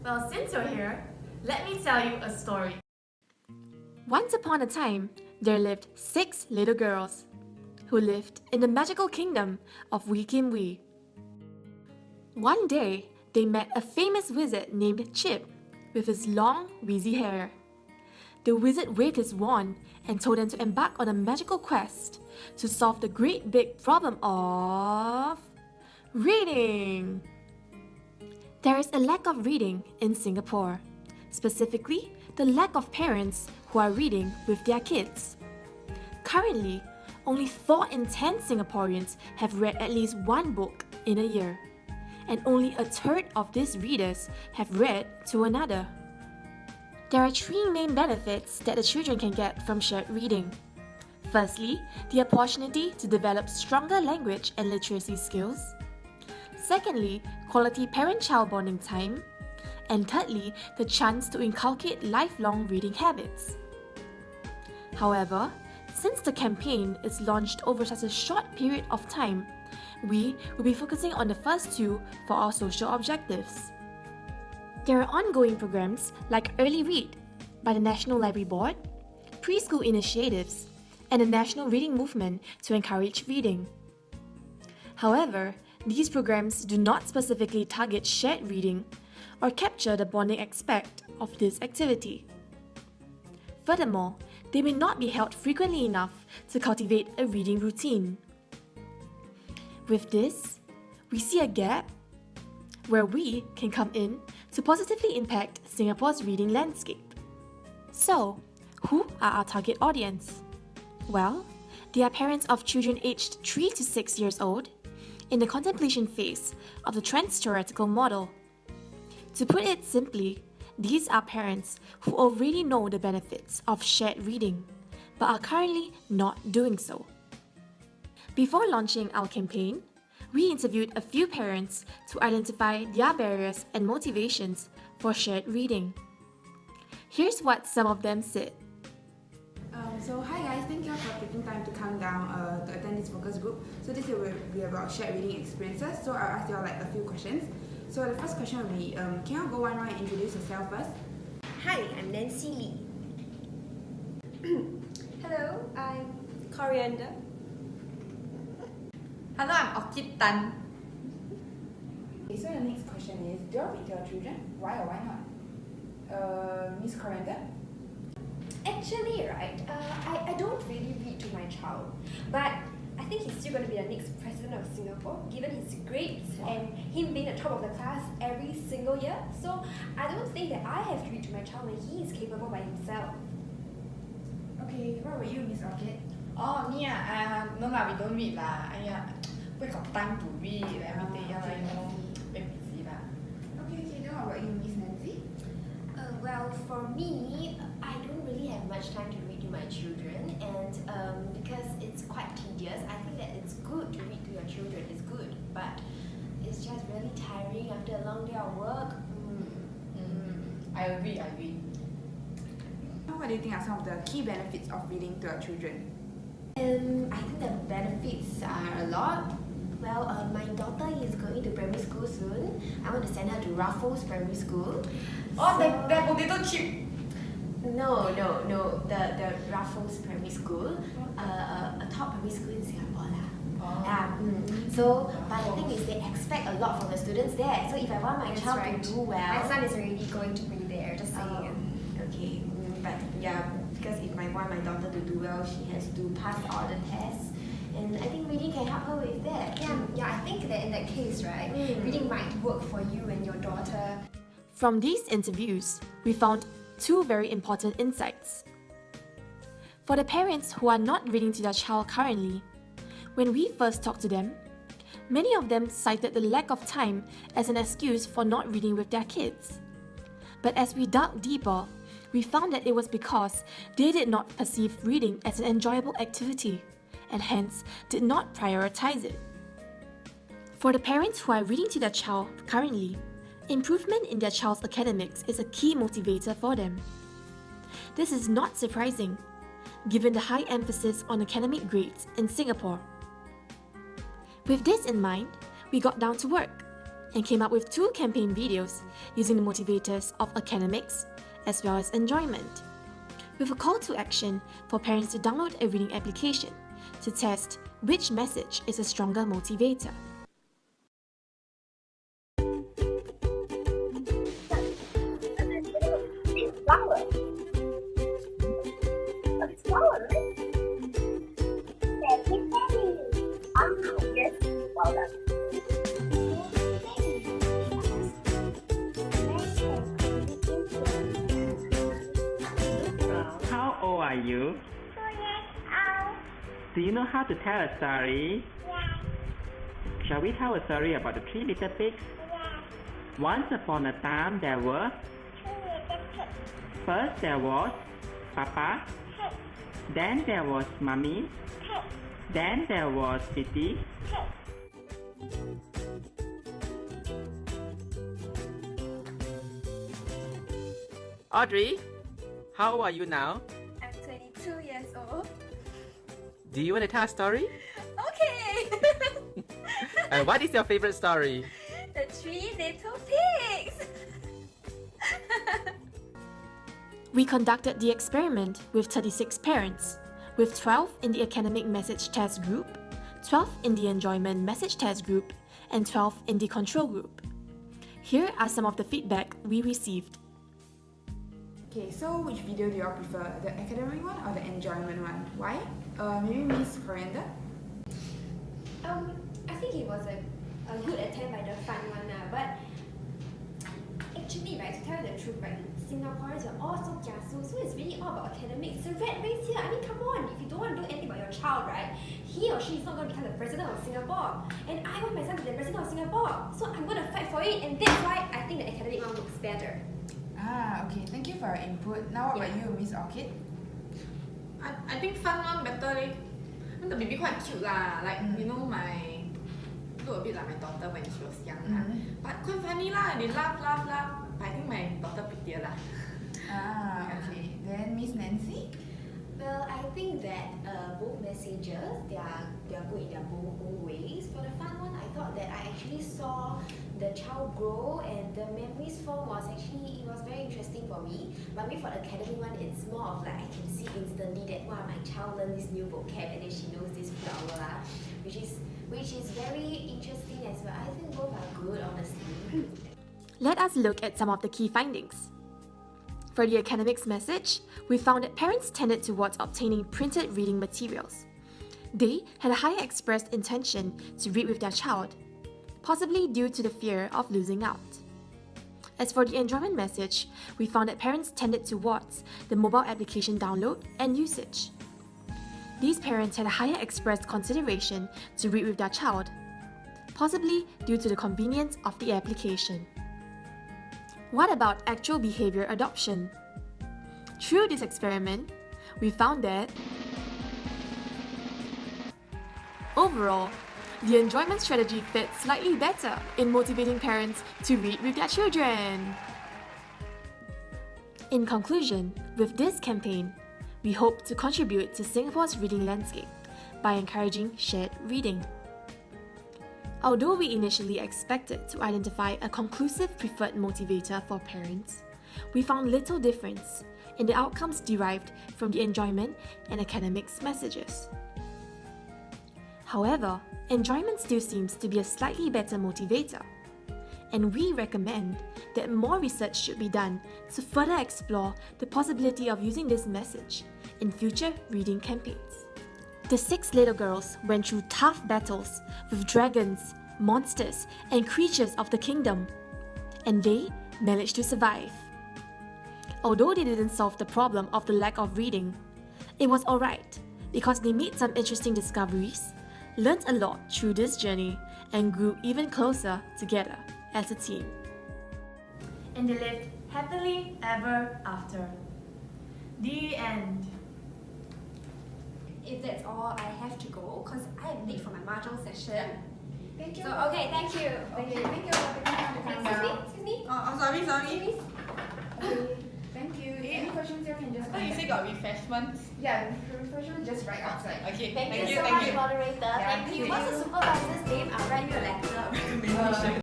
Well, since you're here, let me tell you a story. Once upon a time, there lived 6 little girls who lived in the magical kingdom of Wee Kim Wee. One day, they met a famous wizard named Chip with his long, wheezy hair. The wizard waved his wand and told them to embark on a magical quest to solve the great big problem of reading. There is a lack of reading in Singapore, specifically the lack of parents who are reading with their kids. Currently, only 4 in 10 Singaporeans have read at least one book in a year, and only a third of these readers have read to another. There are 3 main benefits that the children can get from shared reading. Firstly, the opportunity to develop stronger language and literacy skills. Secondly, quality parent-child bonding time. And thirdly, the chance to inculcate lifelong reading habits. However, since the campaign is launched over such a short period of time, we will be focusing on the first 2 for our social objectives. There are ongoing programs like Early Read by the National Library Board, preschool initiatives, and the National Reading Movement to encourage reading. However, these programs do not specifically target shared reading or capture the bonding aspect of this activity. Furthermore, they may not be held frequently enough to cultivate a reading routine. With this, we see a gap where we can come in to positively impact Singapore's reading landscape. So, who are our target audience? Well, they are parents of children aged 3 to 6 years old in the contemplation phase of the trans-theoretical model. To put it simply, these are parents who already know the benefits of shared reading, but are currently not doing so. Before launching our campaign, we interviewed a few parents to identify their barriers and motivations for shared reading. Here's what some of them said. So hi guys, thank you for taking time to come down to attend this focus group. So this will be about shared reading experiences. So I'll ask you all like a few questions. So the first question will be, can you go one round and introduce yourself first? Hi, I'm Nancy Lee. Hello, I'm Coriander. Hello, I'm Orchid Tan. Okay, so the next question is, do you all read to your children? Why or why not? Miss Coriander? Actually, right, I don't really read to my child, but I think he's still going to be the next president of Singapore, given his grades and him being the top of the class every single year. So I don't think that I have to read to my child when he is capable by himself. Okay, what about you, Miss Orchid? Oh, me no lah, we don't read lah. We got time to read everything. Very busy lah. Okay, then what about you, Miss Nancy? Well, for me, I don't really have much time to read to my children, and because it's quite tedious, I think that it's good to read to your children. It's good, but it's just really tiring after a long day of work. I agree. What do you think are some of the key benefits of reading to your children? I think the benefits are a lot. Well, my daughter is going to primary school soon. I want to send her to Raffles Primary School. Oh, that potato chip. No. The Raffles Primary School, a top primary school in Singapore lah. So, but the thing is, they expect a lot from the students there. So if I want my child to do well, my son is already going to be there. Just saying. Okay, but yeah, because if I want my daughter to do well, she has to pass all the tests. And I think reading can help her with that. Yeah, I think that in that case, right, reading might work for you and your daughter. From these interviews, we found 2 very important insights. For the parents who are not reading to their child currently, when we first talked to them, many of them cited the lack of time as an excuse for not reading with their kids. But as we dug deeper, we found that it was because they did not perceive reading as an enjoyable activity, and hence did not prioritize it. For the parents who are reading to their child currently, improvement in their child's academics is a key motivator for them. This is not surprising, given the high emphasis on academic grades in Singapore. With this in mind, we got down to work and came up with 2 campaign videos using the motivators of academics as well as enjoyment, with a call to action for parents to download a reading application to test which message is a stronger motivator. Flower. It's flower, right? Yes, well done. How old are you? 2 years old. Do you know how to tell a story? Yes, Shall we tell a story about the 3 little pigs? yes. Once upon a time there were 2 little pigs. first there was Papa, Pig, then there was Mommy, pig, then there was Titi. pig. Audrey, how old are you now? I'm 22 years old. Do you want to tell a story? Okay! And what is your favorite story? The 3 little pigs! We conducted the experiment with 36 parents, with 12 in the academic message test group, 12 in the enjoyment message test group, and 12 in the control group. Here are some of the feedback we received. Okay, so which video do you all prefer? The academic one or the enjoyment one? Why? Maybe Miss Coriander? I think it was a good attempt by the fun one, but actually, right, to tell you the truth, right, Singaporeans are all so kiasu, so it's really all about academics. It's a rat race here. I mean, come on, if you don't want to do anything about your child, right, he or she is not going to become the president of Singapore. And I want my son to be the president of Singapore, so I'm going to fight for it, and that's why I think the academic one looks better. Okay, thank you for your input. Now what about you, Miss Orchid? I think fun one better leh. I mean, the baby quite cute lah. Like you know my look a bit like my daughter when she was young lah. But quite funny lah. They laugh. But I think my daughter prettier lah. Okay. Then Miss Nancy? Well, I think that both messages, they are good in their own ways. For the fun one, I thought that I actually saw the child grow and the memories form was actually, it was very interesting for me. But maybe for the academic one, it's more of like I can see instantly that wow, my child learned this new vocab and then she knows this flower lah, which is very interesting as well. I think both are good, honestly. Let us look at some of the key findings. For the academics message, we found that parents tended towards obtaining printed reading materials. They had a higher expressed intention to read with their child, possibly due to the fear of losing out. As for the enjoyment message, we found that parents tended towards the mobile application download and usage. These parents had a higher expressed consideration to read with their child, possibly due to the convenience of the application. What about actual behavior adoption? Through this experiment, we found that overall, the enjoyment strategy fit slightly better in motivating parents to read with their children. In conclusion, with this campaign, we hope to contribute to Singapore's reading landscape by encouraging shared reading. Although we initially expected to identify a conclusive preferred motivator for parents, we found little difference in the outcomes derived from the enjoyment and academics messages. However, enjoyment still seems to be a slightly better motivator, and we recommend that more research should be done to further explore the possibility of using this message in future reading campaigns. The 6 little girls went through tough battles with dragons, monsters, and creatures of the kingdom, and they managed to survive. Although they didn't solve the problem of the lack of reading, it was alright because they made some interesting discoveries, learned a lot through this journey, and grew even closer together as a team. And they lived happily ever after. The end. If that's all, I have to go because I am late for my mahjong session. Thank you. So, okay, thank you. Okay, thank you for taking time to come down. Excuse me? Oh, sorry. Okay, thank you. Any questions you can just I thought you say got refreshments. Yeah, refreshment just right outside. Okay, Thank you so much, moderator. Yeah, Thank you. What's the supervisor's name? I'll write you a letter of recommendation.